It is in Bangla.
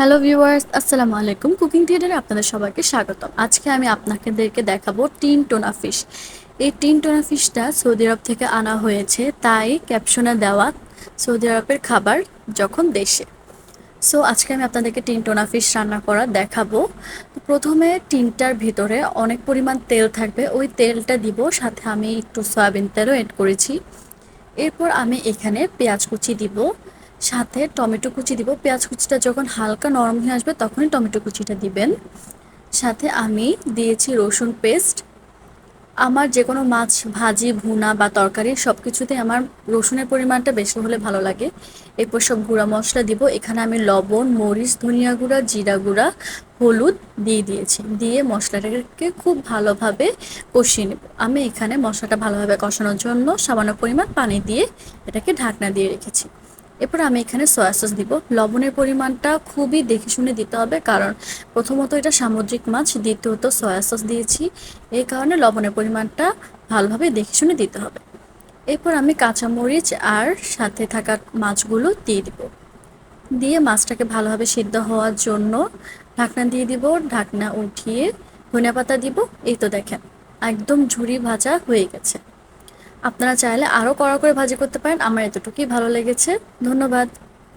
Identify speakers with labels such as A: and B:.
A: হ্যালো ভিউয়ার্স, আসসালামু আলাইকুম। কুকিং থিয়েটারে আপনাদের সবাইকে স্বাগতম। আজকে আমি আপনাদেরকে দেখাবো টিন টোনা ফিশ। এই টিন টোনা ফিশটা সৌদি আরব থেকে আনা হয়েছে, তাই ক্যাপশনে দেওয়া সৌদি আরবের খাবার যখন দেশে। সো আজকে আমি আপনাদেরকে টিন টোনা ফিশ রান্না করা দেখাবো। তো প্রথমে টিনটার ভিতরে অনেক পরিমাণ তেল থাকবে, ওই তেলটা দিব, সাথে আমি একটু সয়াবিন তেলও এড করেছি। এরপর আমি এখানে পেঁয়াজ কুচি দিব, সাথে টমেটো কুচি দিব। পেঁয়াজ কুচিটা যখন হালকা নরম হয়ে আসবে তখনই টমেটো কুচিটা দিবেন। সাথে আমি দিয়েছি রসুন পেস্ট। আমার যে কোনো মাছ ভাজি, ভুনা বা তরকারি সব কিছুতে আমার রসুনের পরিমাণটা বেশি হলে ভালো লাগে। এরপর সব গুঁড়া মশলা দিব। এখানে আমি লবণ, মরিচ, ধনিয়া গুঁড়া, জিরা গুঁড়া, হলুদ দিয়েছি। দিয়ে মশলাটাকে খুব ভালোভাবে কষিয়ে নেব। আমি এখানে মশলাটা ভালোভাবে কষানোর জন্য সামান্য পরিমাণ পানি দিয়ে এটাকে ঢাকনা দিয়ে রেখেছি। এরপর আমি এখানে সয়া সস দিব। লবণের পরিমাণটা খুবই দেখে শুনে দিতে হবে, কারণ প্রথমত এটা সামুদ্রিক মাছ, দ্বিতীয়ত সয়া সস দিয়েছি, এই কারণে লবণের পরিমাণটা ভালোভাবে দেখে শুনে দিতে হবে। এরপর আমি কাঁচামরিচ আর সাথে থাকা মাছগুলো দিয়ে দিব। দিয়ে মাছটাকে ভালোভাবে সিদ্ধ হওয়ার জন্য ঢাকনা দিয়ে দিব। ঢাকনা উঠিয়ে ধনিয়াপাতা দিব। এই তো দেখেন, একদম ঝুরি ভাজা হয়ে গেছে। আপনারা চাইলে আরও কড়া করে ভাজি করতে পারেন। আমার এতটুকুই ভালো লেগেছে। ধন্যবাদ।